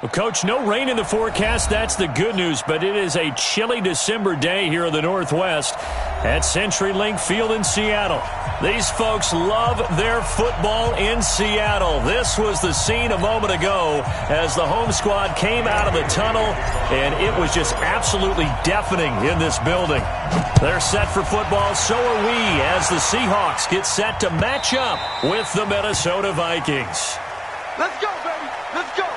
Well, Coach, no rain in the forecast. That's the good news, but it is a chilly December day here in the Northwest at CenturyLink Field in Seattle. These folks love their football in Seattle. This was the scene a moment ago as the home squad came out of the tunnel, and it was just absolutely deafening in this building. They're set for football, so are we, as the Seahawks get set to match up with the Minnesota Vikings. Let's go, baby. Let's go.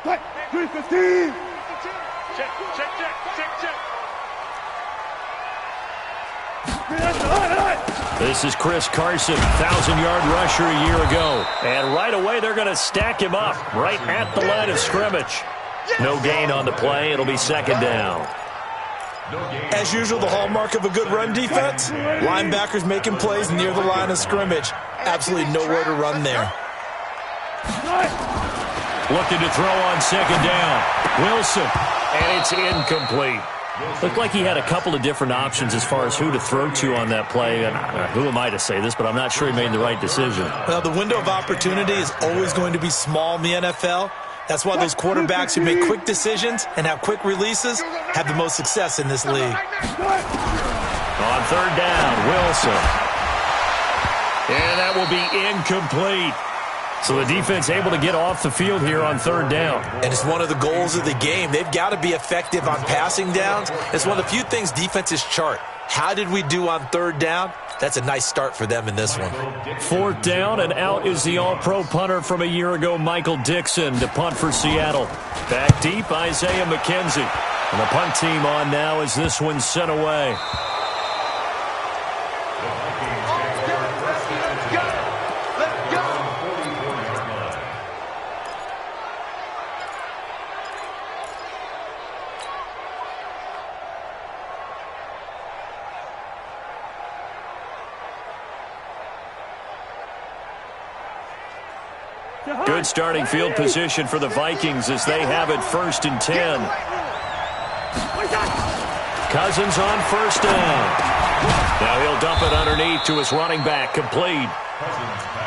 What? 315. Check. This is Chris Carson, 1,000-yard rusher a year ago. And right away, they're going to stack him up right at the line of scrimmage. No gain on the play. It'll be second down. As usual, the hallmark of a good run defense, linebackers making plays near the line of scrimmage. Absolutely nowhere to run there. Looking to throw on second down. Wilson, and it's incomplete. Looked like he had a couple of different options as far as who to throw to on that play. And who am I to say this, but I'm not sure he made the right decision. Well, the window of opportunity is always going to be small in the NFL. That's why those quarterbacks who make quick decisions and have quick releases have the most success in this league. On third down, Wilson. And that will be incomplete. So the defense able to get off the field here on third down. And it's one of the goals of the game. They've got to be effective on passing downs. It's one of the few things defenses chart. How did we do on third down? That's a nice start for them in this one. Fourth down, and out is the all-pro punter from a year ago, Michael Dixon, to punt for Seattle. Back deep, Isaiah McKenzie. And the punt team on now as this one's sent away. Good starting field position for the Vikings as they have it 1st and 10. Cousins on first down. Now he'll dump it underneath to his running back, complete.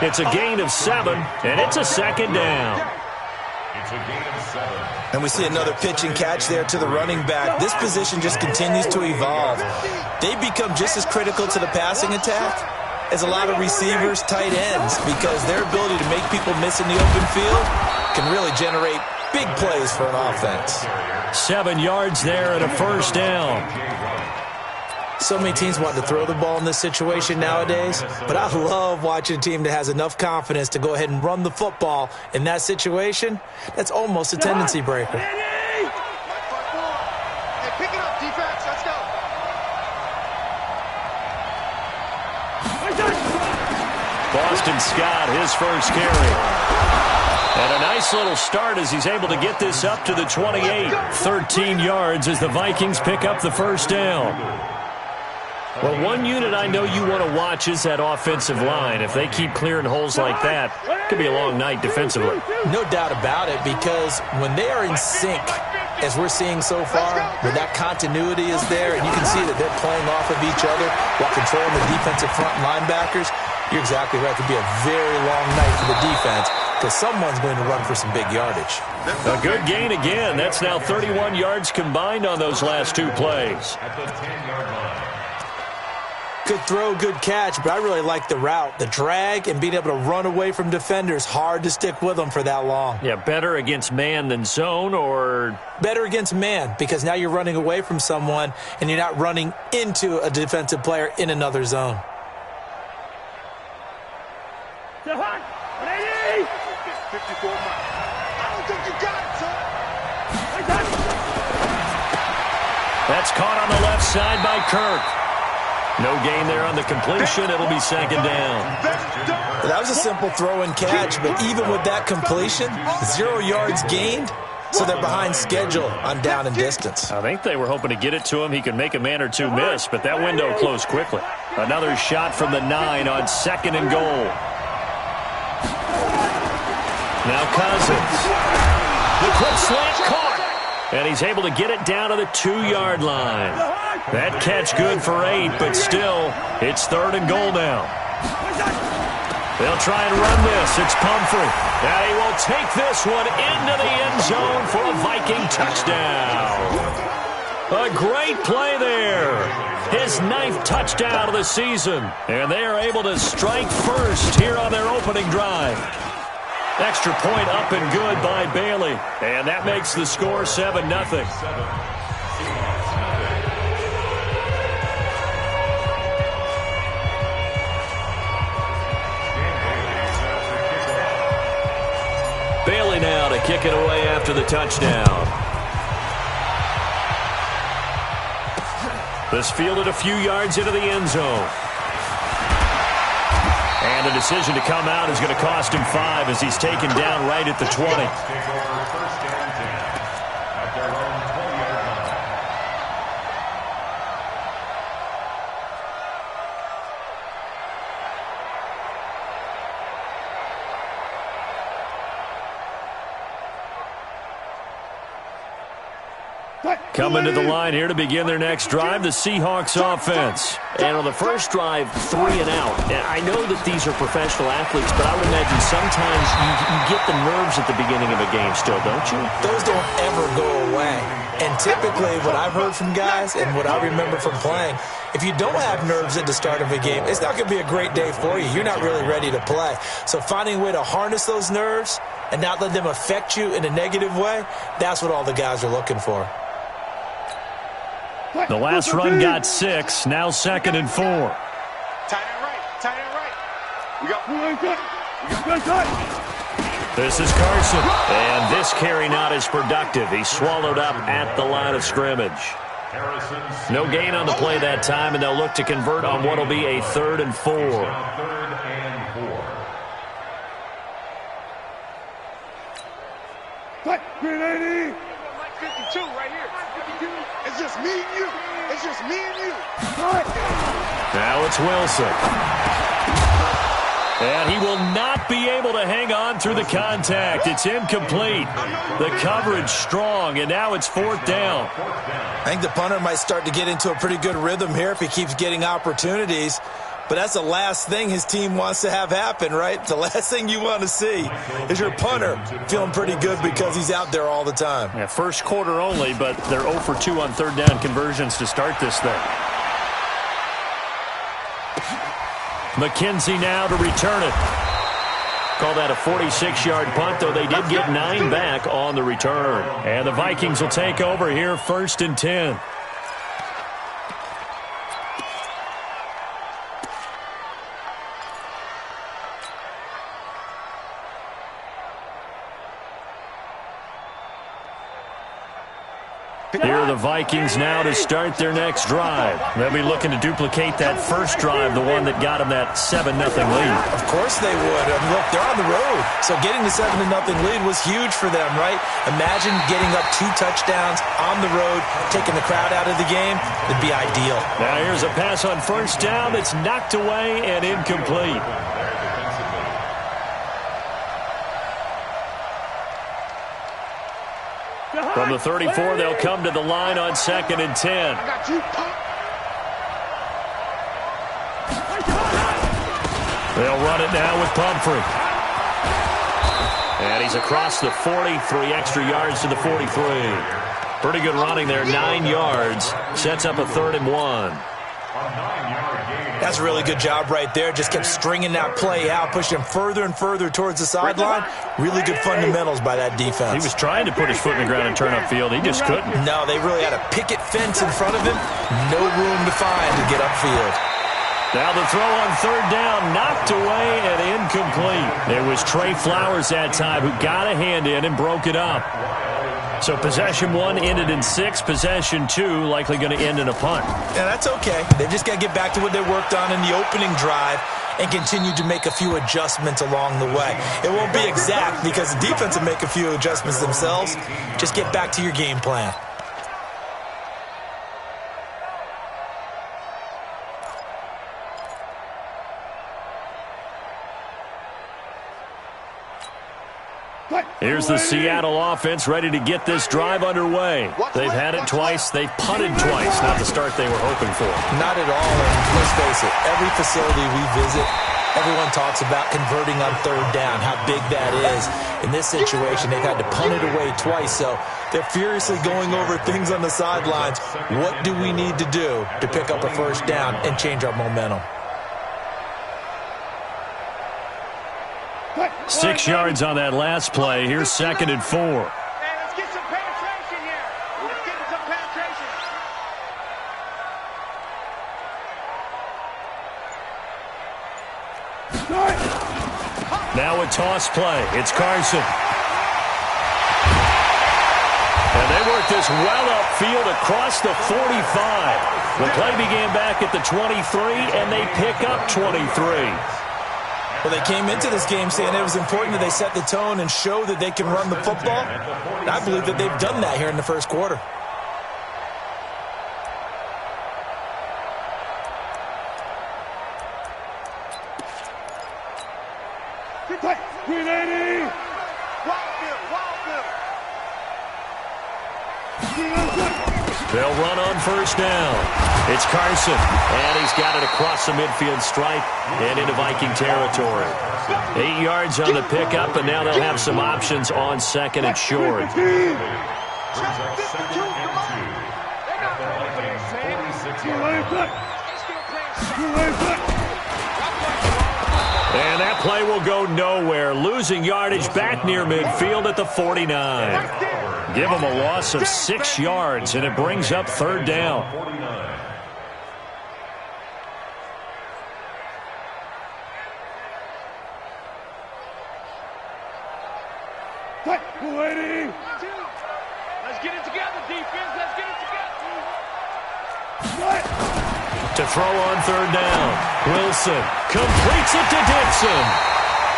It's a gain of 7, and it's a second down. And we see another pitch and catch there to the running back. This position just continues to evolve. They become just as critical to the passing attack as a lot of receivers, tight ends, because their ability to make people miss in the open field can really generate big plays for an offense. 7 yards there and a first down. So many teams want to throw the ball in this situation nowadays, but I love watching a team that has enough confidence to go ahead and run the football in that situation. That's almost a tendency breaker. Hey, pick it up, defense. Let's go. Boston Scott, his first carry. And a nice little start as he's able to get this up to the 28. 13 yards as the Vikings pick up the first down. Well, one unit I know you want to watch is that offensive line. If they keep clearing holes like that, it could be a long night defensively. No doubt about it, because when they are in sync, as we're seeing so far, where that continuity is there, and you can see that they're playing off of each other while controlling the defensive front linebackers, you're exactly right. It could be a very long night for the defense because someone's going to run for some big yardage. A good gain again. That's now 31 yards combined on those last 2 plays. Good throw, good catch, but I really like the route. The drag and being able to run away from defenders, hard to stick with them for that long. Yeah, better against man than zone, or? Better against man, because now you're running away from someone and you're not running into a defensive player in another zone. Ready? 54 miles. I don't think you got it, son. That's caught on the left side by Kirk. No gain there on the completion. It'll be second down. That was a simple throw and catch, but even with that completion, 0 yards gained, so they're behind schedule on down and distance. I think they were hoping to get it to him. He could make a man or two miss, but that window closed quickly. Another shot from the 9 on 2nd and goal. Now Cousins. The quick slant caught. And he's able to get it down to the 2-yard line. That catch good for 8, but still, it's 3rd and goal now. They'll try and run this. It's Pumphrey. And he will take this one into the end zone for a Viking touchdown. A great play there. His 9th touchdown of the season. And they are able to strike first here on their opening drive. Extra point up and good by Bailey. And that makes the score 7-0. Bailey now to kick it away after the touchdown. This fielded a few yards into the end zone. And the decision to come out is going to cost him 5 as he's taken down right at the 20. Coming to the line here to begin their next drive, the Seahawks offense. And on the first drive, 3 and out. And I know that these are professional athletes, but I would imagine sometimes you get the nerves at the beginning of a game still, don't you? Those don't ever go away. And typically what I've heard from guys and what I remember from playing, if you don't have nerves at the start of a game, it's not going to be a great day for you. You're not really ready to play. So finding a way to harness those nerves and not let them affect you in a negative way, that's what all the guys are looking for. The last run got 6, now 2nd and 4. Tight end right, tight end right. We got This is Carson, and this carry not as productive. He's swallowed up at the line of scrimmage. No gain on the play that time, and they'll look to convert on what will be a 3rd and 4. Green 80. 52 right here. 52. It's just me and you. It's just me and you. Now it's Wilson. And he will not be able to hang on through the contact. It's incomplete. The coverage strong, and now it's 4th down. I think the punter might start to get into a pretty good rhythm here if he keeps getting opportunities. But that's the last thing his team wants to have happen, right? The last thing you want to see is your punter feeling pretty good because he's out there all the time. Yeah, first quarter only, but they're 0 for 2 on 3rd down conversions to start this thing. McKenzie now to return it. Call that a 46-yard punt, though they did get 9 back on the return. And the Vikings will take over here, 1st and 10. Here are the Vikings now to start their next drive. They'll be looking to duplicate that first drive, the one that got them that 7-0 lead. Of course they would. I mean, look, they're on the road. So getting the 7-0 lead was huge for them, right? Imagine getting up 2 touchdowns on the road, taking the crowd out of the game. It'd be ideal. Now here's a pass on 1st down that's knocked away and incomplete. From the 34, they'll come to the line on 2nd and 10. They'll run it now with Pumphrey. And he's across the 40, 3 extra yards to the 43. Pretty good running there, 9 yards. Sets up a 3rd and 1. That's a really good job right there. Just kept stringing that play out, pushing him further and further towards the sideline. Really good fundamentals by that defense. He was trying to put his foot in the ground and turn upfield. He just couldn't. No, they really had a picket fence in front of him. No room to find to get upfield. Now the throw on 3rd down, knocked away and incomplete. It was Trey Flowers that time who got a hand in and broke it up. So possession 1 ended in 6. Possession 2 likely going to end in a punt. Yeah, that's okay. They've just got to get back to what they worked on in the opening drive and continue to make a few adjustments along the way. It won't be exact because the defense will make a few adjustments themselves. Just get back to your game plan. Here's Here's the Seattle offense ready to get this drive underway. They've had it twice. They've punted twice. Not the start they were hoping for. Not at all. And let's face it, every facility we visit, everyone talks about converting on third down, how big that is. In this situation, they've had to punt it away twice, so they're furiously going over things on the sidelines. What do we need to do to pick up a first down and change our momentum? 6 yards on that last play. Here's 2nd and 4. Hey, let's get some penetration here. Let's get some penetration. Now a toss play. It's Carson. And they work this well upfield across the 45. The play began back at the 23, and they pick up 23. Well, they came into this game saying it was important that they set the tone and show that they can run the football. And I believe that they've done that here in the first quarter. They'll run on first down. It's Carson, and he's got it across the midfield stripe and into Viking territory. 8 yards on the pickup, and now they'll have some options on 2nd and short. And that play will go nowhere, losing yardage back near midfield at the 49. Give them a loss of 6 yards, and it brings up 3rd down. Let's get it together, defense. Let's get it together. To throw on 3rd down. Wilson completes it to Dixon.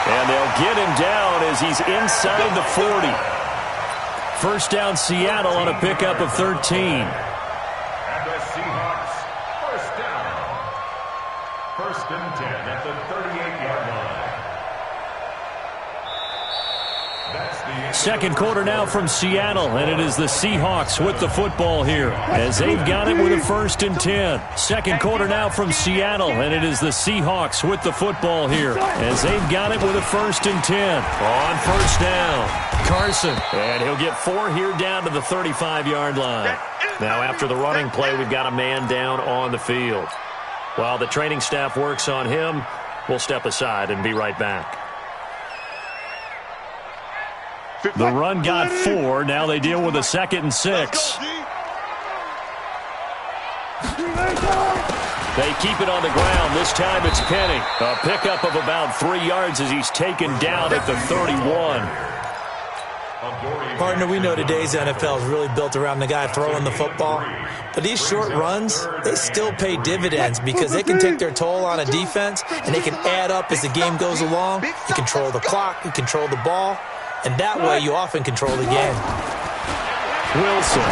And they'll get him down as he's inside the 40. First down, Seattle on a pickup of 13. And the Seahawks, first down. 1st and 10 at the 38-yard line. Second quarter now from Seattle, and it is the Seahawks with the football here as they've got it with a 1st and 10. Second quarter now from Seattle, and it is the Seahawks with the football here as they've got it with a 1st and 10. On first down, Carson, and he'll get 4 here down to the 35-yard line. Now after the running play, we've got a man down on the field. While the training staff works on him, we'll step aside and be right back. The run got 4. Now they deal with a 2nd and 6. They keep it on the ground. This time it's Penny. A pickup of about 3 yards as he's taken down at the 31. Partner, we know today's NFL is really built around the guy throwing the football. But these short runs, they still pay dividends because they can take their toll on a defense, and they can add up as the game goes along. You control the clock, you control the ball. And that way, you often control the game. Wilson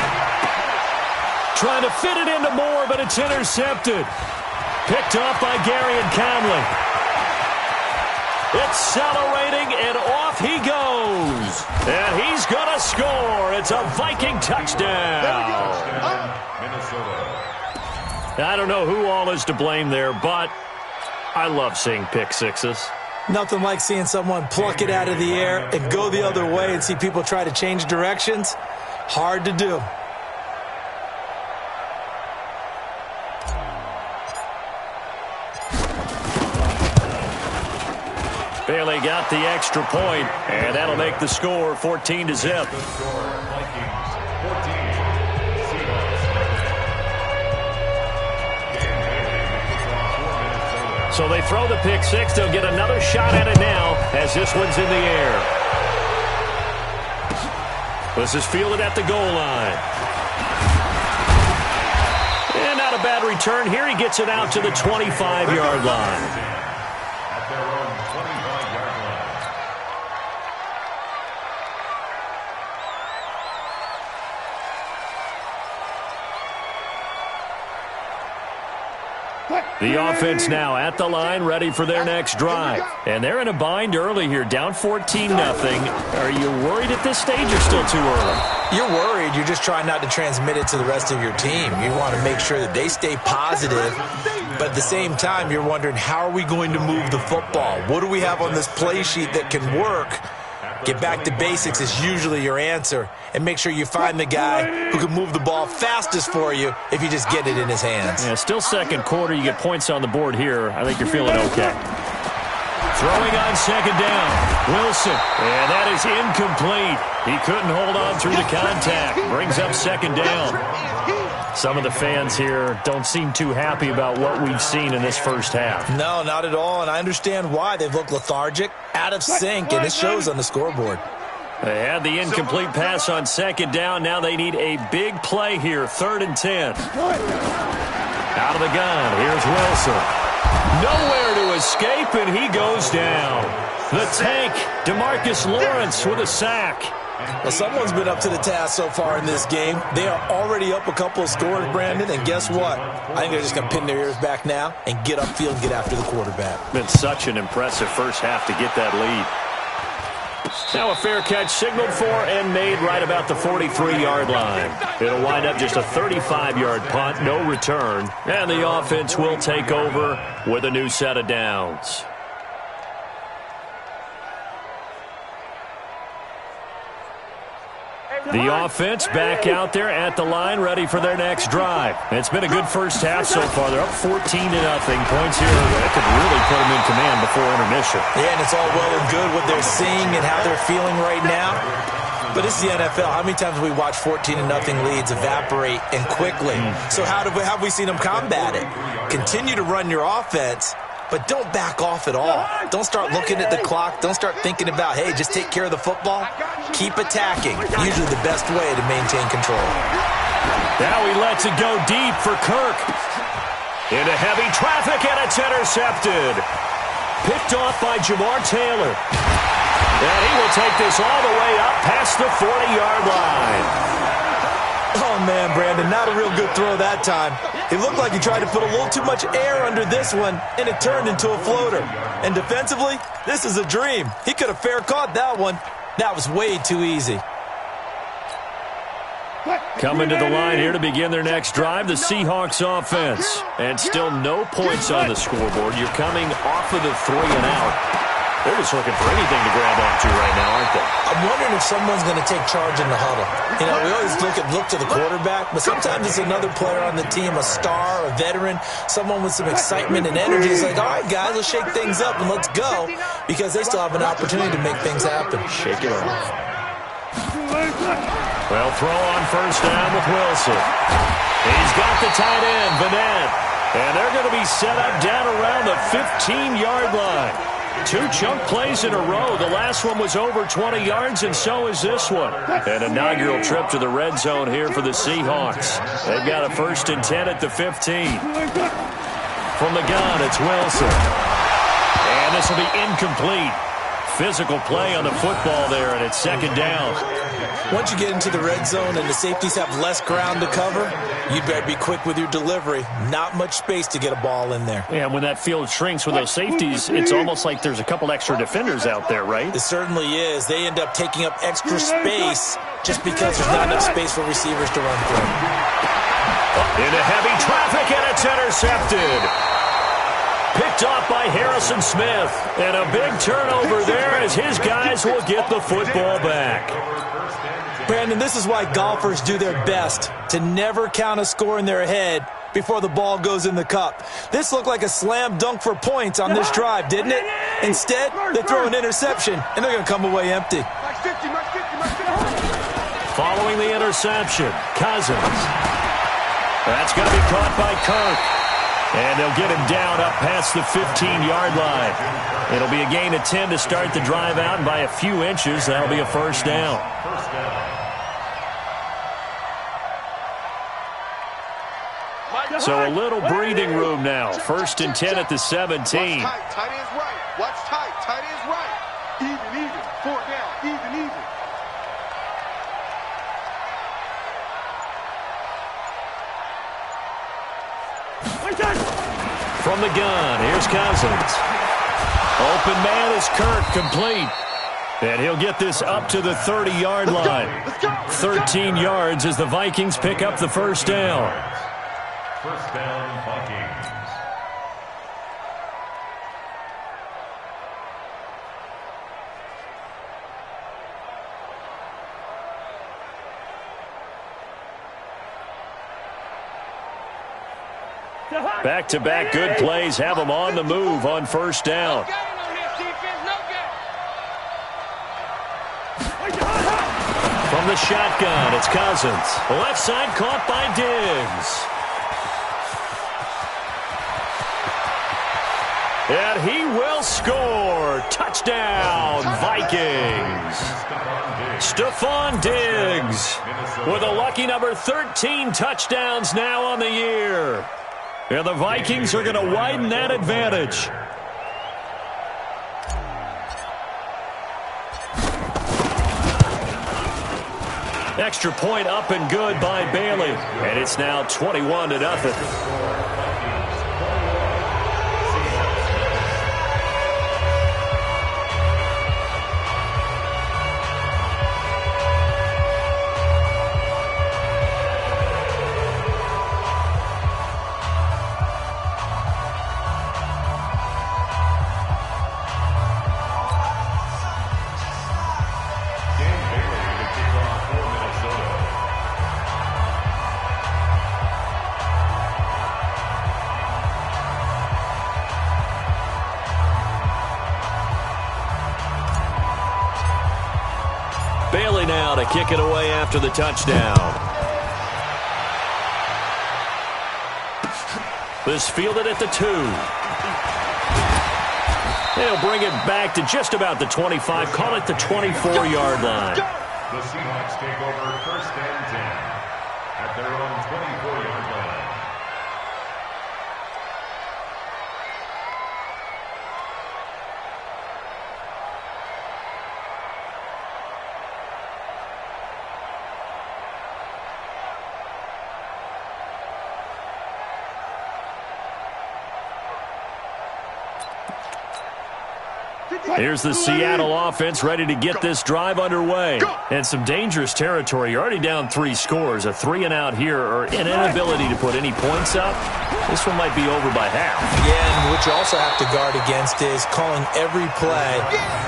trying to fit it into Moore, but it's intercepted. Picked off by Gary and Conley. Accelerating, and off he goes. And he's going to score. It's a Viking touchdown. I don't know who all is to blame there, but I love seeing pick sixes. Nothing like seeing someone pluck it out of the air and go the other way and see people try to change directions. Hard to do. Bailey got the extra point, and that'll make the score 14-0. So they throw the pick six. They'll get another shot at it now as this one's in the air. This is fielded at the goal line. And not a bad return here. He gets it out to the 25-yard line. At their own 25-yard line. The offense now at the line, ready for their next drive. And they're in a bind early here, down 14-0. Are you worried at this stage or still too early? You're worried. You're just trying not to transmit it to the rest of your team. You want to make sure that they stay positive. But at the same time, you're wondering, how are we going to move the football? What do we have on this play sheet that can work? Get back to basics is usually your answer. And make sure you find the guy who can move the ball fastest for you if you just get it in his hands. Yeah, still second quarter. You get points on the board here. I think you're feeling okay. Throwing on second down. Wilson. And that is incomplete. He couldn't hold on through the contact. Brings up second down. Some of the fans here don't seem too happy about what we've seen in this first half. No, not at all, and I understand why. They've looked lethargic, out of sync, and it shows on the scoreboard. They had the incomplete pass on second down. Now they need a big play here, 3rd and 10. Out of the gun, here's Wilson. Nowhere to escape, and he goes down. The tank, DeMarcus Lawrence with a sack. Well, someone's been up to the task so far in this game. They are already up a couple of scores, Brandon, and guess what? I think they're just going to pin their ears back now and get upfield and get after the quarterback. Been such an impressive first half to get that lead. Now a fair catch signaled for and made right about the 43-yard line. It'll wind up just a 35-yard punt, no return, and the offense will take over with a new set of downs. The offense back out there at the line, ready for their next drive. It's been a good first half so far. They're up 14-0. Points here that could really put them in command before intermission. Yeah, and it's all well and good what they're seeing and how they're feeling right now. But this is the NFL. How many times have we watched 14-0 leads evaporate and quickly? So how have we seen them combat it? Continue to run your offense, but don't back off at all. Don't start looking at the clock. Don't start thinking about, hey, just take care of the football. Keep attacking. Usually the best way to maintain control. Now he lets it go deep for Kirk. Into heavy traffic, and it's intercepted. Picked off by Jamar Taylor. And he will take this all the way up past the 40-yard line. Oh, man, Brandon, not a real good throw that time. It looked like he tried to put a little too much air under this one, and it turned into a floater. And defensively, this is a dream. He could have fair caught that one. That was way too easy. Coming to the line here to begin their next drive, the Seahawks offense. And still no points on the scoreboard. You're coming off of the 3 and out. They're just looking for anything to grab onto right now, aren't they? I'm wondering if someone's going to take charge in the huddle. You know, we always look to the quarterback, but sometimes it's another player on the team, a star, a veteran, someone with some excitement and energy. It's like, all right, guys, let's shake things up and let's go, because they still have an opportunity to make things happen. Shake it off. Well, throw on first down with Wilson. He's got the tight end, Vanette. And they're going to be set up down around the 15-yard line. 2 chunk plays in a row. The last one was over 20 yards, and so is this one. An inaugural trip to the red zone here for the Seahawks. They've got a 1st and 10 at the 15. From the gun, it's Wilson. And this will be incomplete. Physical play on the football there, and it's 2nd down. Once you get into the red zone and the safeties have less ground to cover, you'd better be quick with your delivery. Not much space to get a ball in there. Yeah, when that field shrinks with those safeties, it's almost like there's a couple extra defenders out there, right? It certainly is. They end up taking up extra space just because there's not enough space for receivers to run through. Into heavy traffic, and it's intercepted. Picked off by Harrison Smith. And a big turnover there as his guys will get the football back. Brandon, this is why golfers do their best to never count a score in their head before the ball goes in the cup. This looked like a slam dunk for points on this drive, didn't it? Instead, they throw an interception, and they're going to come away empty. Following the interception, Cousins. That's going to be caught by Kirk. And they'll get him down up past the 15-yard line. It'll be a gain of 10 to start the drive out, and by a few inches, that'll be a 1st down. So a little breathing room now. 1st and 10 at the 17. Watch tight, tight ends right. Watch tight, tight ends right. Even, 4th down, even. from the gun. Here's Cousins. Open man is Kirk, complete. And he'll get this up to the 30-yard line. 13 yards as the Vikings pick up the first down. First down, Vikings. Back-to-back good plays have them on the move on first down. From the shotgun, it's Cousins. Left side caught by Diggs. And he will score. Touchdown, Vikings. Stephon Diggs with a lucky number 13 touchdowns now on the year. And the Vikings are going to widen that advantage. Extra point up and good by Bailey. And it's now 21-0. Bailey now to kick it away after the touchdown. This fielded at the 2. They'll bring it back to just about the 25. Call it the 24-yard line. The Seahawks take over first and 10 at their own 24-yard line. Here's the Seattle offense ready to get this drive underway. And some dangerous territory. You're already down 3 scores. A 3-and-out here or an inability to put any points up. This one might be over by half. Yeah, and what you also have to guard against is calling every play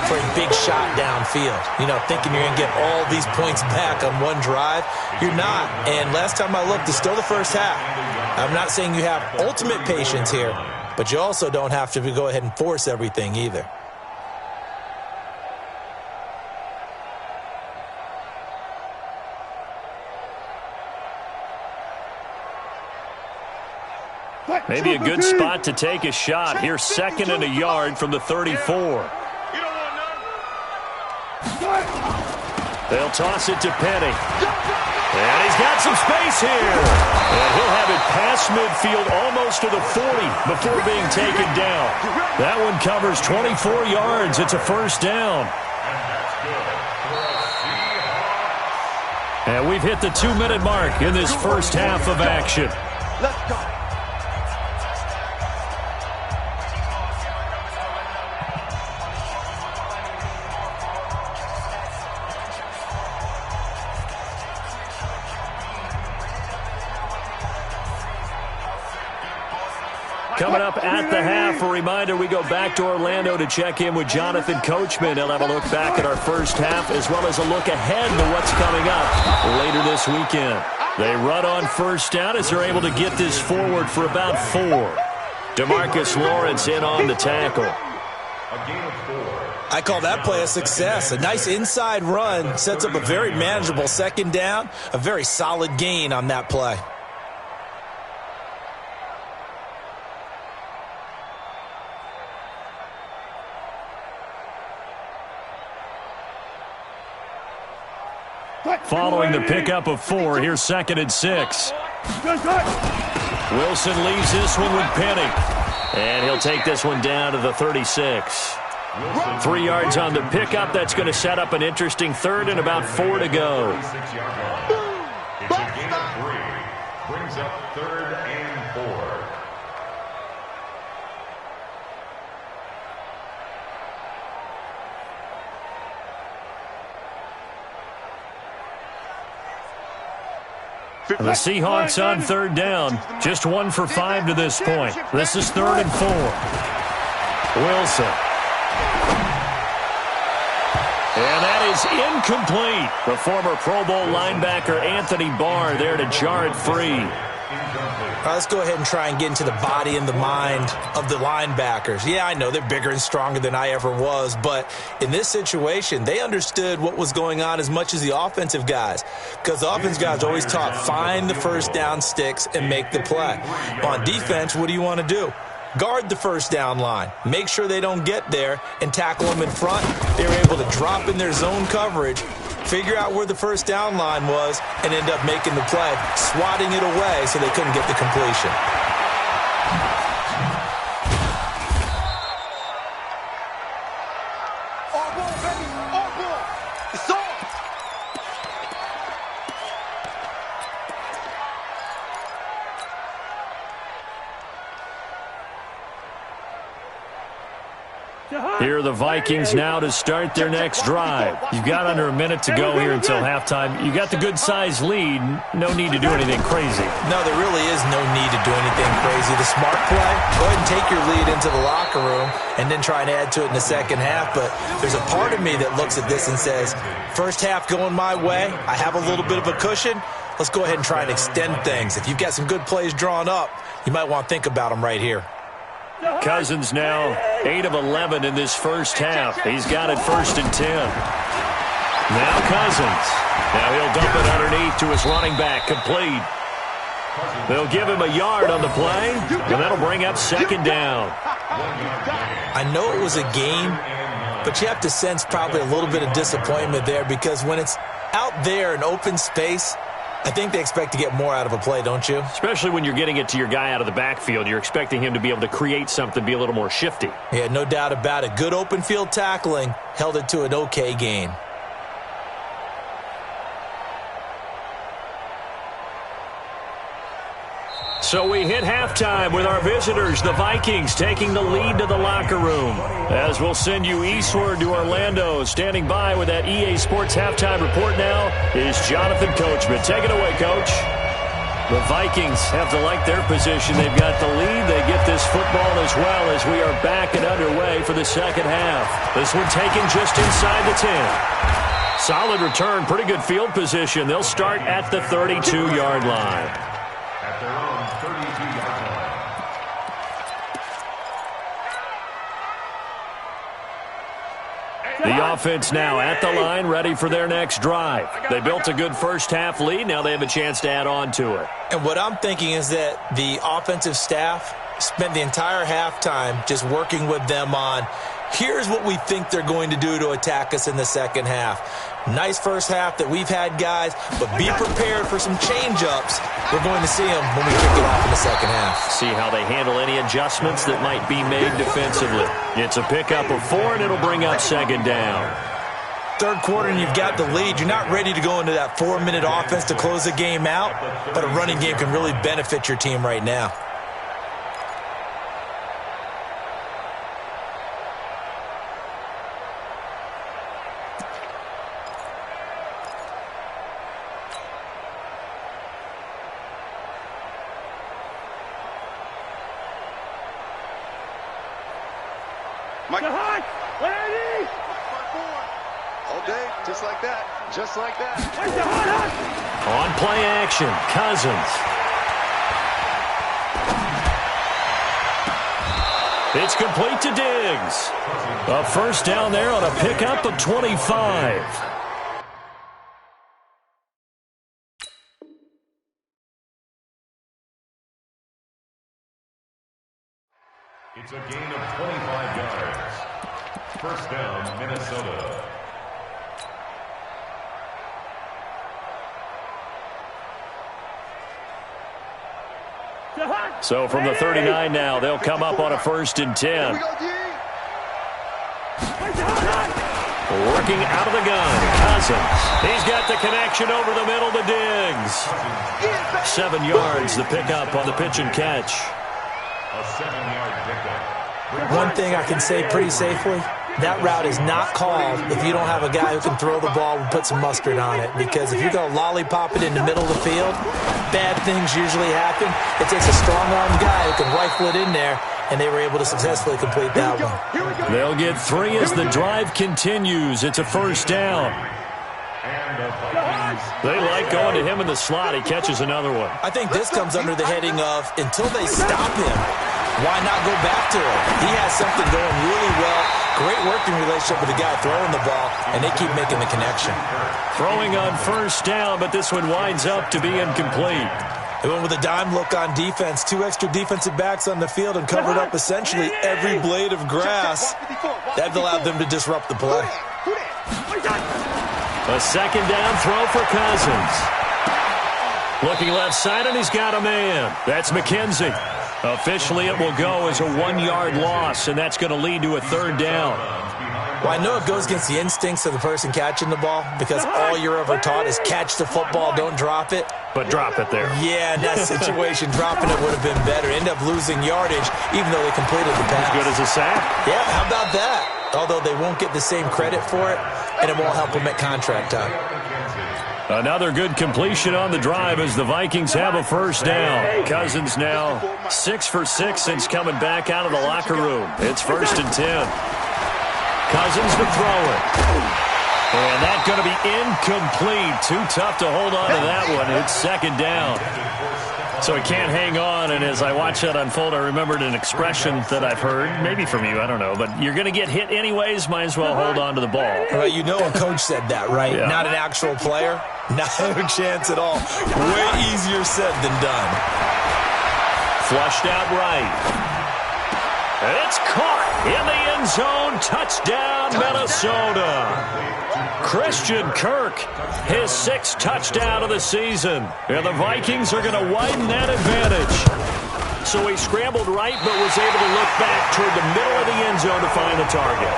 for a big shot downfield. You know, thinking you're going to get all these points back on one drive. You're not. And last time I looked, it's still the first half. I'm not saying you have ultimate patience here, but you also don't have to go ahead and force everything either. Maybe a good spot to take a shot. Here's 2nd and a yard from the 34. They'll toss it to Penny. And he's got some space here. And he'll have it past midfield almost to the 40 before being taken down. That one covers 24 yards. It's a first down. And we've hit the 2-minute mark in this first half of action. Let's go. Coming up at the half, a reminder, we go back to Orlando to check in with Jonathan Coachman. He'll have a look back at our first half as well as a look ahead to what's coming up later this weekend. They run on first down as they're able to get this forward for about 4. DeMarcus Lawrence in on the tackle. A gain of 4. I call that play a success. A nice inside run sets up a very manageable second down. A very solid gain on that play. Following the pickup of 4, here's 2nd and 6. Wilson leaves this one with Penny. And he'll take this one down to the 36. 3 yards on the pickup. That's going to set up an interesting 3rd and about 4 to go. It's a gain of 3. Brings up 3rd and 4. The Seahawks on third down. Just 1 for 5 to this point. This is 3rd and 4. Wilson. And that is incomplete. The former Pro Bowl linebacker Anthony Barr there to jar it free. Let's go ahead and try and get into the body and the mind of the linebackers. Yeah, I know they're bigger and stronger than I ever was, but in this situation, they understood what was going on as much as the offensive guys, because the offensive guys always taught find the first down sticks and make the play. On defense, what do you want to do? Guard the first down line. Make sure they don't get there and tackle them in front. They were able to drop in their zone coverage, figure out where the first down line was, and end up making the play, swatting it away so they couldn't get the completion. All ball, baby. All ball. It's on. Here are the Vikings now to start their next drive. You've got under a minute to go here until halftime. You got the good-sized lead. No need to do anything crazy. No, there really is no need to do anything crazy. The smart play, go ahead and take your lead into the locker room and then try and add to it in the second half. But there's a part of me that looks at this and says, first half going my way, I have a little bit of a cushion. Let's go ahead and try and extend things. If you've got some good plays drawn up, you might want to think about them right here. Cousins now 8 of 11 in this first half. He's got it 1st and 10. Now Cousins. Now he'll dump it underneath to his running back, complete. They'll give him a yard on the play, and that'll bring up 2nd down. I know it was a game, but you have to sense probably a little bit of disappointment there, because when it's out there in open space, I think they expect to get more out of a play, don't you? Especially when you're getting it to your guy out of the backfield. You're expecting him to be able to create something, be a little more shifty. Yeah, no doubt about it. Good open field tackling held it to an okay gain. So we hit halftime with our visitors, the Vikings, taking the lead to the locker room. As we'll send you eastward to Orlando. Standing by with that EA Sports halftime report now is Jonathan Coachman. Take it away, Coach. The Vikings have to like their position. They've got the lead. They get this football as well as we are back and underway for the second half. This one taken just inside the 10. Solid return, pretty good field position. They'll start at the 32-yard line. At their own 32-yard line. The offense now at the line, ready for their next drive. They built a good first-half lead. Now they have a chance to add on to it. And what I'm thinking is that the offensive staff spent the entire halftime just working with them on, here's what we think they're going to do to attack us in the second half. Nice first half that we've had, guys, but be prepared for some change-ups. We're going to see them when we kick it off in the second half. See how they handle any adjustments that might be made defensively. It's a pickup of 4, and it'll bring up 2nd down. Third quarter, and you've got the lead. You're not ready to go into that 4-minute offense to close the game out, but a running game can really benefit your team right now. Mike. Ready? All day, just like that. Just like that. On play action, Cousins. It's complete to Diggs. A first down there on a pickup of 25. It's a gain of 25 yards. First down, Minnesota. So from the 39 now, they'll come up on a 1st and 10. Here we go, D. Working out of the gun, Cousins. He's got the connection over the middle to Diggs. 7 yards, the pickup on the pitch and catch. A 7-yard pickup. One thing I can say pretty safely, that route is not called if you don't have a guy who can throw the ball and put some mustard on it. Because if you're going to lollipop it in the middle of the field, bad things usually happen. It takes a strong-armed guy who can rifle it in there, and they were able to successfully complete that one. They'll get 3 as the drive continues. It's a first down. They like going to him in the slot. He catches another one. I think this comes under the heading of until they stop him, why not go back to him? He has something going really well. Great working relationship with the guy throwing the ball, and they keep making the connection. Throwing on first down, but this one winds up to be incomplete. They went with a dime look on defense. 2 extra defensive backs on the field and covered up essentially every blade of grass. That allowed them to disrupt the play. A second down throw for Cousins. Looking left side, and he's got a man. That's McKenzie. Officially, it will go as a 1-yard loss, and that's going to lead to a third down. Well, I know it goes against the instincts of the person catching the ball because all you're ever taught is catch the football, don't drop it. But drop it there. Yeah, in that situation, dropping it would have been better. End up losing yardage, even though they completed the pass. As good as a sack. Yeah, how about that? Although they won't get the same credit for it, and it won't help them at contract time. Another good completion on the drive as the Vikings have a first down. Cousins now 6 for 6 since coming back out of the locker room. It's 1st and 10. Cousins to throw it. And that's going to be incomplete. Too tough to hold on to that one. It's 2nd down. So he can't hang on, and as I watch that unfold, I remembered an expression that I've heard, maybe from you, I don't know, but you're going to get hit anyways, might as well hold on to the ball. Well, you know a coach said that, right? Yeah. Not an actual player? Not a chance at all. Way easier said than done. Flushed out right. It's caught in the end zone. Touchdown, Minnesota. Christian Kirk, his 6th touchdown of the season. And the Vikings are going to widen that advantage. So he scrambled right, but was able to look back toward the middle of the end zone to find the target.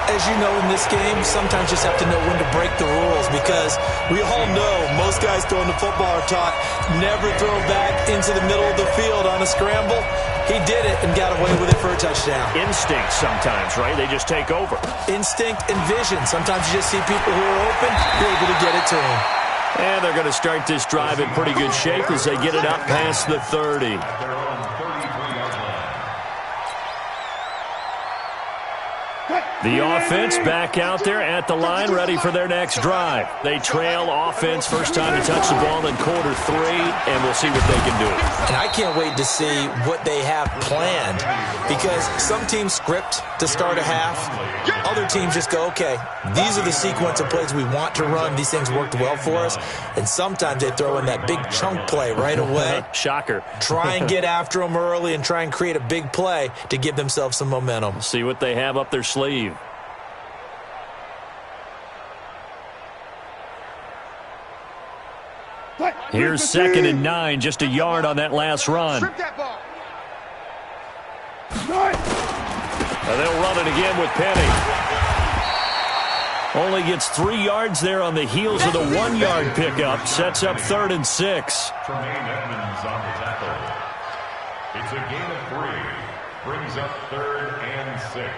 As you know, in this game, sometimes you just have to know when to break the rules because we all know most guys throwing the football are taught never throw back into the middle of the field on a scramble. He did it and got away with it for a touchdown. Instinct sometimes, right? They just take over. Instinct and vision. Sometimes you just see people who are open, you're able to get it to them. And they're going to start this drive in pretty good shape as they get it up past the 30. The offense back out there at the line, ready for their next drive. They trail offense, first time to touch the ball in quarter 3, and we'll see what they can do. And I can't wait to see what they have planned because some teams script to start a half. Other teams just go, okay, these are the sequence of plays we want to run. These things worked well for us. And sometimes they throw in that big chunk play right away. Shocker. Try and get after them early and try and create a big play to give themselves some momentum. See what they have up their sleeve. Here's 2nd and 9, just a yard on that last run. Now they'll run it again with Penny. Only gets 3 yards there on the heels of the 1-yard pickup. Sets up 3rd and 6. Tremaine Edmonds on the tackle. It's a gain of 3. Brings up 3rd and 6.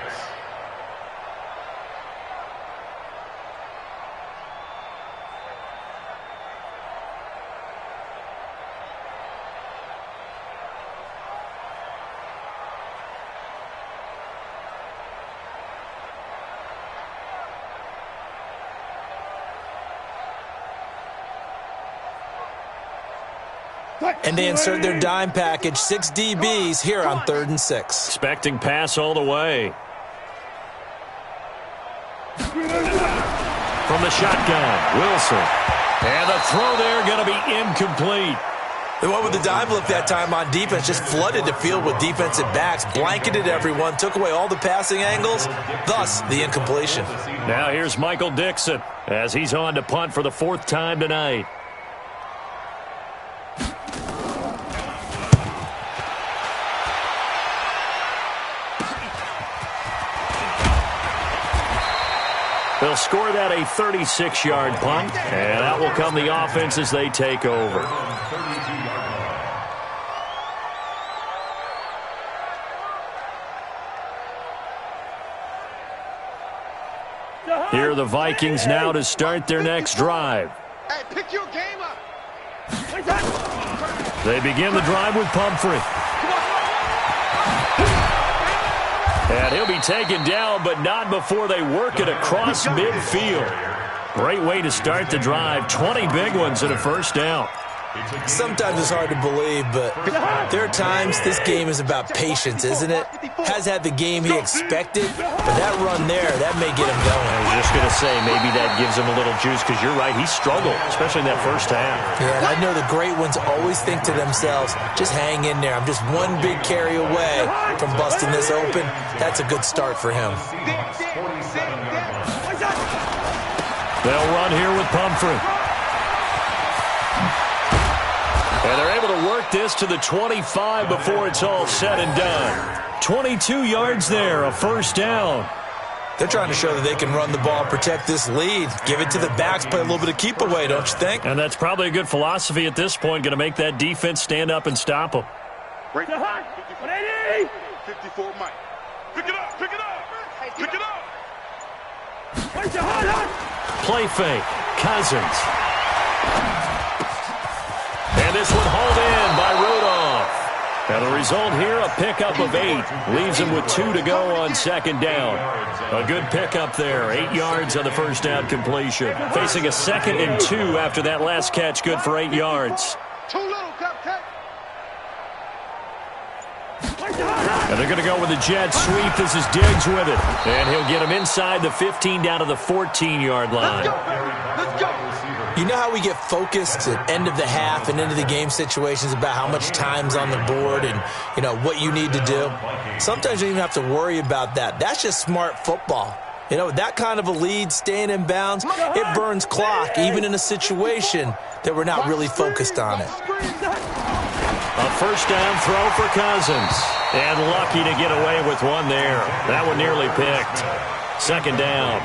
And they insert their dime package, 6 DBs here on 3rd and 6. Expecting pass all the way. From the shotgun, Wilson. And the throw there going to be incomplete. They went with the dime look that time on defense, just flooded the field with defensive backs, blanketed everyone, took away all the passing angles, thus the incompletion. Now here's Michael Dixon as he's on to punt for the 4th time tonight. They'll score that a 36-yard punt, and out will come the offense as they take over. Here are the Vikings now to start their next drive. Hey, pick your game up. They begin the drive with Pumphrey. And he'll be taken down, but not before they work it across midfield. Great way to start the drive. 20 big ones and a first down. Sometimes it's hard to believe, but there are times this game is about patience, isn't it? Has had the game he expected, but that run there, that may get him going. I was just going to say, maybe that gives him a little juice, because you're right, he struggled, especially in that first half. Yeah, and I know the great ones always think to themselves, just hang in there. I'm just one big carry away from busting this open. That's a good start for him. They'll run here with Pumphrey. And they're able to work this to the 25 before it's all said and done. 22 yards there, a first down. They're trying to show that they can run the ball and protect this lead. Give it to the backs, play a little bit of keep away, don't you think? And that's probably a good philosophy at this point, going to make that defense stand up and stop them. Right. 54 Mike. Pick it up, pick it up, pick it up. Play fake, Cousins. And this one hauled in by Rudolph. And the result here, a pickup of 8. Leaves him with 2 to go on second down. A good pickup there. 8 yards on the first down completion. Facing a 2nd and 2 after that last catch. Good for 8 yards. Too little, Cupcake. And they're going to go with a jet sweep. This is Diggs with it. And he'll get him inside the 15 down to the 14-yard line. Let's go, baby. Let's go. You know how we get focused at end of the half and into the game situations about how much time's on the board and, you know, what you need to do? Sometimes you don't even have to worry about that. That's just smart football. You know, that kind of a lead, staying in bounds, it burns clock, even in a situation that we're not really focused on it. A first down throw for Cousins. And lucky to get away with one there. That one nearly picked. Second down.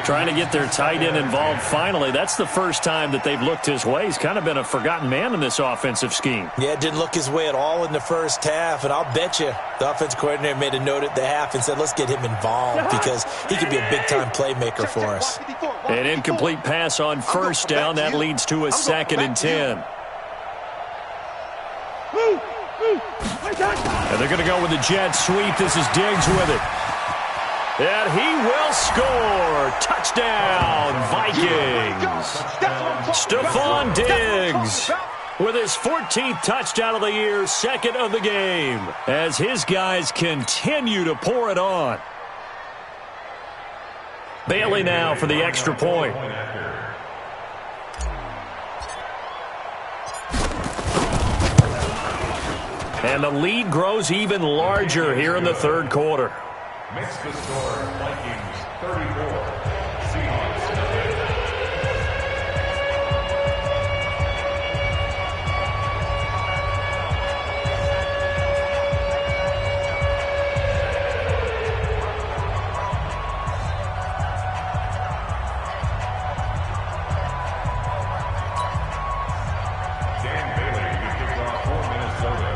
Trying to get their tight end involved finally. That's the first time that they've looked his way. He's kind of been a forgotten man in this offensive scheme. Yeah, it didn't look his way at all in the first half, and I'll bet you the offensive coordinator made a note at the half and said, let's get him involved because he could be a big-time playmaker for us. An incomplete pass on first down. That leads to a 2nd and 10. And they're going to go with a jet sweep. This is Diggs with it. And he will score. Touchdown, Vikings. Stephon Diggs with his 14th touchdown of the year, 2nd of the game, as his guys continue to pour it on. Bailey now for the extra point. And the lead grows even larger here in the third quarter. Makes the score Vikings 34, Seahawks. Dan Bailey to kick off for Minnesota.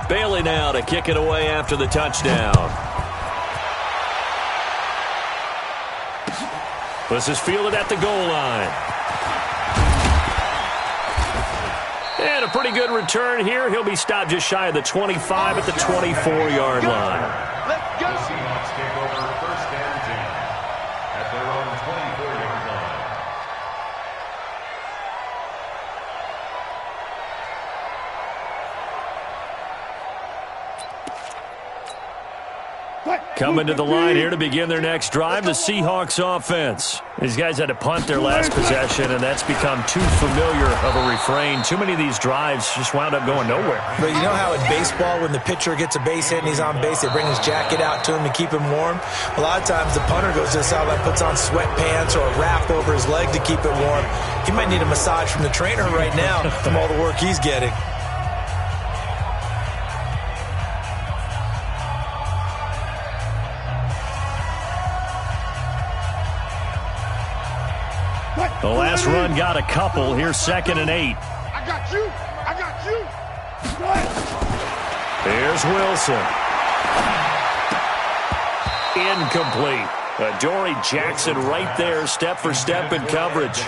Bailey now to kick it away after the touchdown. This is fielded at the goal line. And a pretty good return here. He'll be stopped just shy of the 25 at the 24-yard line. Let's go. The Seahawks take over first and 10 at their own 24-yard line. Coming to the line here to begin their next drive, the Seahawks offense. These guys had to punt their last possession, and that's become too familiar of a refrain. Too many of these drives just wound up going nowhere. But you know how in baseball, when the pitcher gets a base hit and he's on base, they bring his jacket out to him to keep him warm? A lot of times the punter goes to the sideline, puts on sweatpants or a wrap over his leg to keep it warm. He might need a massage from the trainer right now from all the work he's getting. The last run got a couple. Here's 2nd and 8. I got you. I got you. Here's Wilson. Incomplete. Adoree Jackson right there, step for step in coverage.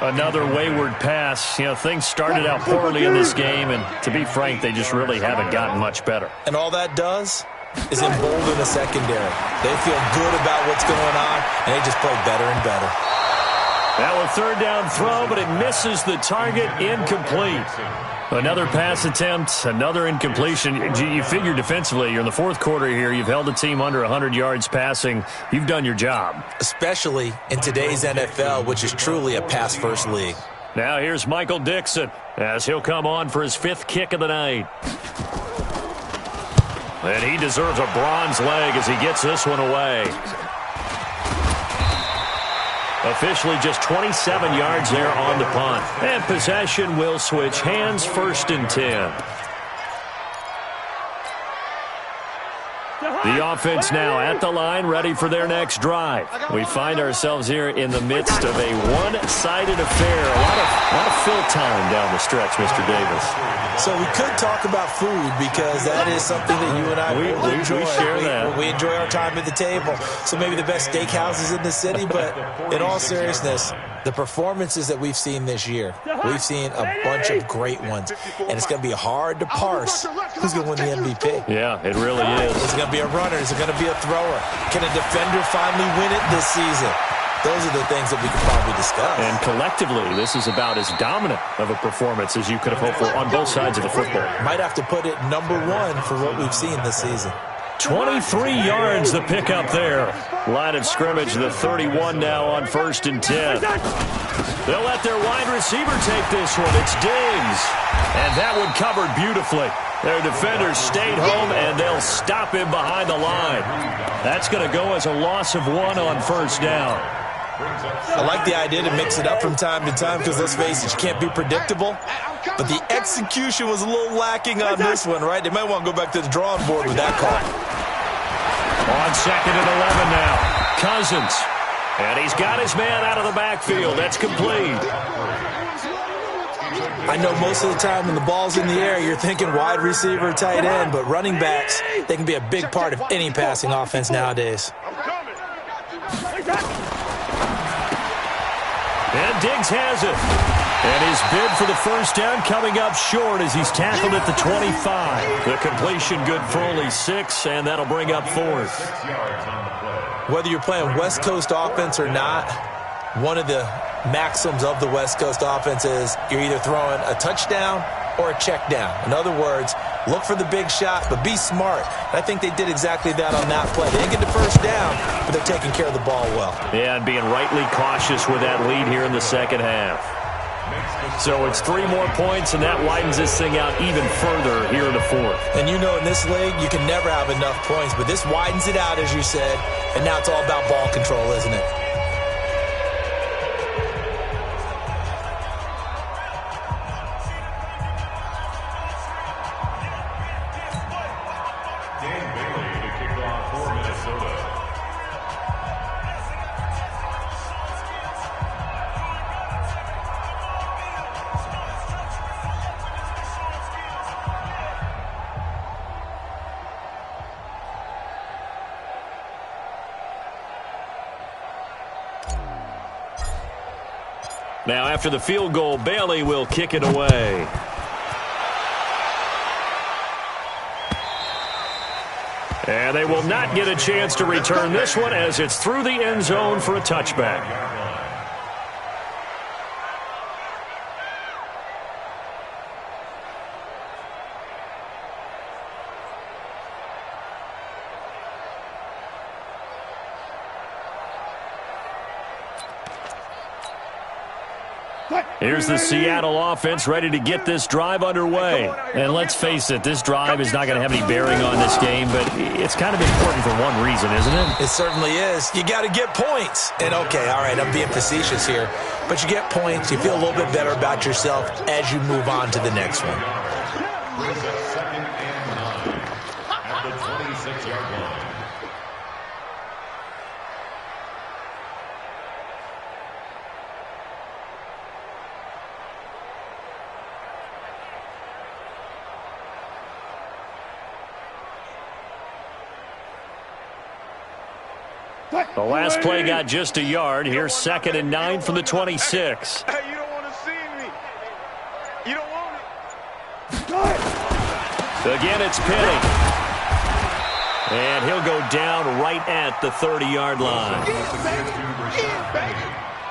Another wayward pass. You know, things started out poorly in this game, and to be frank, they just really haven't gotten much better. And all that does is embolden the secondary. They feel good about what's going on, and they just play better and better. Now a third down throw, but it misses the target. Incomplete. Another pass attempt, another incompletion. You figure defensively, you're in the fourth quarter here. You've held the team under 100 yards passing. You've done your job. Especially in today's NFL, which is truly a pass-first league. Now here's Michael Dixon as he'll come on for his fifth kick of the night. And he deserves a bronze leg as he gets this one away. Officially just 27 yards there on the punt. And possession will switch hands, 1st and 10. The offense now at the line, ready for their next drive. We find ourselves here in the midst of a one-sided affair. A lot of fill time down the stretch, Mr. Davis. So we could talk about food because that is something that you and I enjoy. We share that. We enjoy our time at the table. So maybe the best steakhouses in the city, but in all seriousness, the performances that we've seen this year, we've seen a bunch of great ones. And it's going to be hard to parse who's going to win the MVP. Yeah, it really is. Is it going to be a runner? Is it going to be a thrower? Can a defender finally win it this season? Those are the things that we could probably discuss. And collectively, this is about as dominant of a performance as you could have hoped for on both sides of the football. Might have to put it number one for what we've seen this season. 23 yards the pickup there. Line of scrimmage, the 31 now on 1st and 10. They'll let their wide receiver take this one. It's Diggs. And that one covered beautifully. Their defenders stayed home, and they'll stop him behind the line. That's going to go as a loss of 1 on 1st down. I like the idea to mix it up from time to time because, let's face it, you can't be predictable. But the execution was a little lacking on this one, right? They might want to go back to the drawing board with that call. On 2nd and 11 now. Cousins. And he's got his man out of the backfield. That's complete. I know most of the time when the ball's in the air, you're thinking wide receiver, tight end, but running backs, they can be a big part of any passing offense nowadays. And Diggs has it. And his bid for the 1st down coming up short as he's tackled at the 25. The completion good for only 6, and that'll bring up 4th. Whether you're playing West Coast offense or not, one of the maxims of the West Coast offense is you're either throwing a touchdown or a check down. In other words, look for the big shot, but be smart. I think they did exactly that on that play. They didn't get the 1st down, but they're taking care of the ball well. Yeah, and being rightly cautious with that lead here in the 2nd half. So it's 3 more points, and that widens this thing out even further here in the 4th. And you know in this league, you can never have enough points, but this widens it out, as you said, and now it's all about ball control, isn't it? Now, after the field goal, Bailey will kick it away. And they will not get a chance to return this one as it's through the end zone for a touchback. Here's the Seattle offense ready to get this drive underway. And let's face it, this drive is not going to have any bearing on this game, but it's kind of important for one reason, isn't it? It certainly is. You got to get points. And okay, all right, I'm being facetious here, but you get points, you feel a little bit better about yourself as you move on to the next one. Second and 9 at the 26-yard line. The last play got just a yard. Here's 2nd and 9 from the 26. Hey, you don't want to see me. You don't want it. Again, it's Penny. And he'll go down right at the 30-yard line.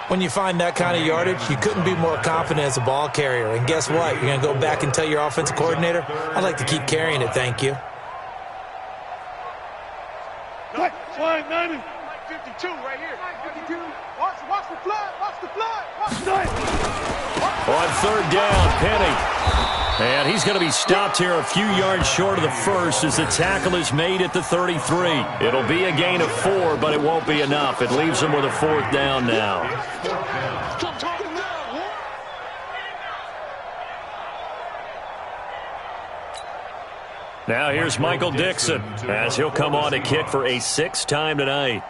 When you find that kind of yardage, you couldn't be more confident as a ball carrier. And guess what? You're going to go back and tell your offensive coordinator, I'd like to keep carrying it, thank you. Slide 90. 52 right here. 52. Watch the flood. Watch the flood. Watch the On 3rd down, Penny. And he's going to be stopped here a few yards short of the first as the tackle is made at the 33. It'll be a gain of 4, but it won't be enough. It leaves him with a 4th down now. Now here's Michael Dixon as he'll come on to kick for a 6th time tonight.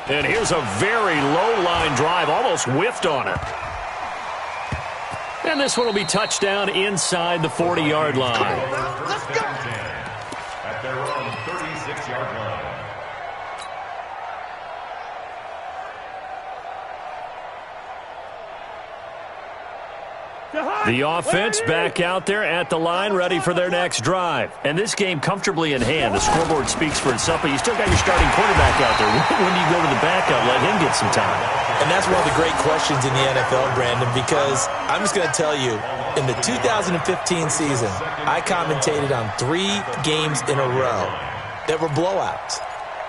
And here's a very low-line drive, almost whiffed on it. And this one will be touchdown inside the 40-yard line. Let's go. At their own 36-yard line. The offense back out there at the line, ready for their next drive. And this game comfortably in hand. The scoreboard speaks for itself, but you still got your starting quarterback out there. When do you go to the backup, let him get some time? And that's one of the great questions in the NFL, Brandon, because I'm just going to tell you, in the 2015 season, I commentated on 3 games in a row that were blowouts.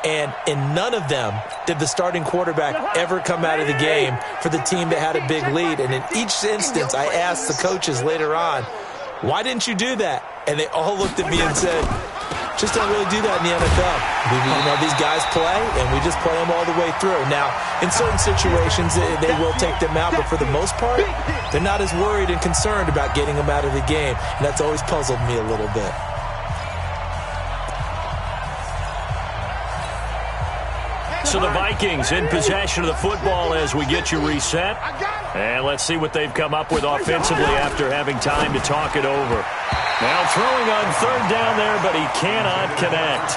And in none of them did the starting quarterback ever come out of the game for the team that had a big lead. And in each instance, I asked the coaches later on, why didn't you do that? And they all looked at me and said, just don't really do that in the NFL. These guys play, and we just play them all the way through. Now, in certain situations, they will take them out, but for the most part, they're not as worried and concerned about getting them out of the game. And that's always puzzled me a little bit. So the Vikings in possession of the football as we get you reset. And let's see what they've come up with offensively after having time to talk it over. Now throwing on 3rd down there, but he cannot connect.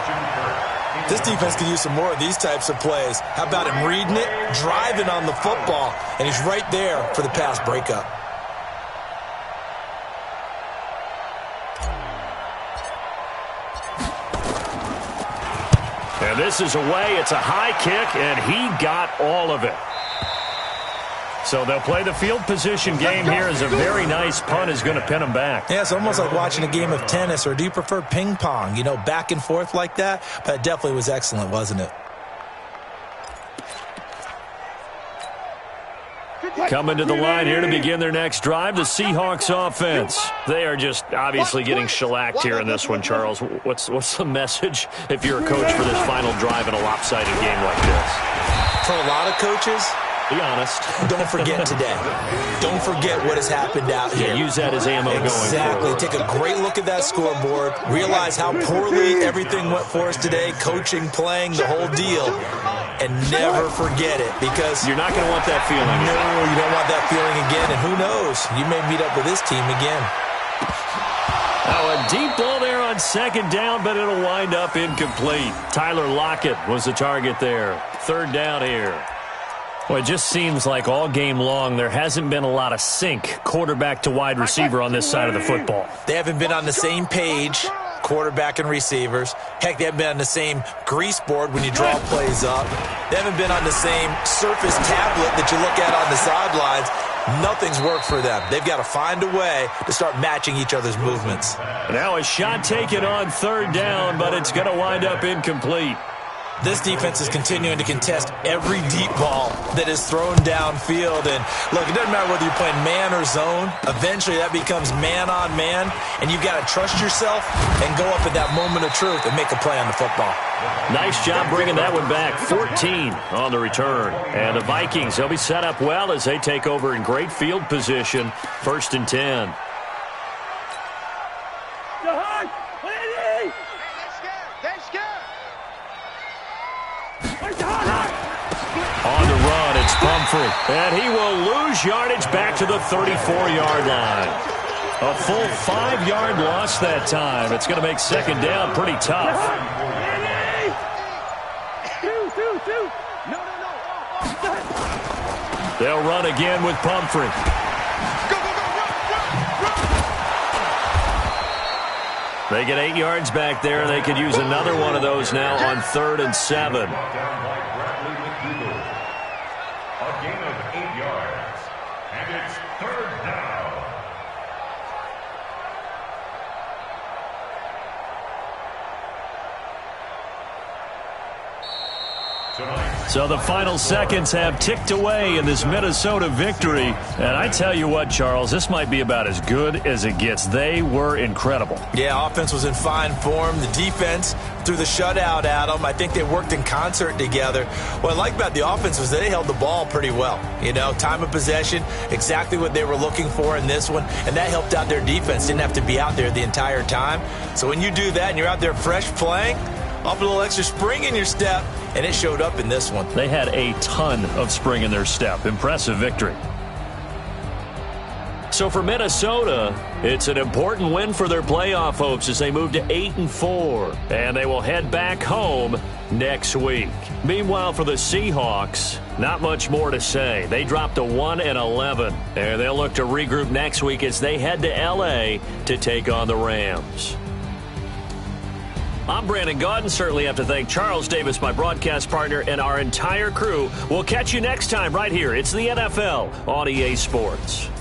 This defense could use some more of these types of plays. How about him reading it, driving on the football, and he's right there for the pass breakup. And this is away. It's a high kick, and he got all of it. So they'll play the field position game here as a very nice punt is going to pin them back. Yeah, it's almost like watching a game of tennis, or do you prefer ping pong? Back and forth like that? But it definitely was excellent, wasn't it? Coming to the line here to begin their next drive, the Seahawks offense. They are just obviously getting shellacked here in this one, Charles. What's the message if you're a coach for this final drive in a lopsided game like this? For a lot of coaches, be honest. Don't forget today. Don't forget what has happened out here. Use that as ammo going forward. Exactly. Take a great look at that scoreboard. Realize how poorly everything went for us today. Coaching, playing, the whole deal. And never forget it, because you're not going to want that feeling. No, you don't want that feeling again. And who knows? You may meet up with this team again. Now a deep ball there on 2nd down, but it'll wind up incomplete. Tyler Lockett was the target there. 3rd down here. Well, it just seems like all game long there hasn't been a lot of sync quarterback to wide receiver on this side of the football. They haven't been on the same page, quarterback and receivers. Heck, they haven't been on the same grease board when you draw plays up. They haven't been on the same surface tablet that you look at on the sidelines. Nothing's worked for them. They've got to find a way to start matching each other's movements. Now a shot taken on 3rd down, but it's going to wind up incomplete. This defense is continuing to contest every deep ball that is thrown downfield. And look, it doesn't matter whether you're playing man or zone. Eventually that becomes man on man, and you've got to trust yourself and go up at that moment of truth and make a play on the football. Nice job bringing that one back. 14 on the return. And the Vikings, they'll be set up well as they take over in great field position. 1st and 10. On the run, it's Pumphrey. And he will lose yardage back to the 34-yard line. A full 5-yard loss that time. It's going to make second down pretty tough. They'll run again with Pumphrey. They get 8 yards back there. They could use another one of those now on 3rd and 7. A gain of 8 yards. And it's 3rd down. So the final seconds have ticked away in this Minnesota victory. And I tell you what, Charles, this might be about as good as it gets. They were incredible. Yeah, offense was in fine form. The defense threw the shutout at them. I think they worked in concert together. What I like about the offense was they held the ball pretty well. You know, time of possession, exactly what they were looking for in this one. And that helped out their defense. Didn't have to be out there the entire time. So when you do that and you're out there fresh playing, up a little extra spring in your step, and it showed up in this one. They had a ton of spring in their step. Impressive victory. So for Minnesota, it's an important win for their playoff hopes as they move to 8-4, and they will head back home next week. Meanwhile, for the Seahawks, not much more to say. They dropped to 1-11, and they'll look to regroup next week as they head to L.A. to take on the Rams. I'm Brandon Gaudin. Certainly have to thank Charles Davis, my broadcast partner, and our entire crew. We'll catch you next time right here. It's the NFL on EA Sports.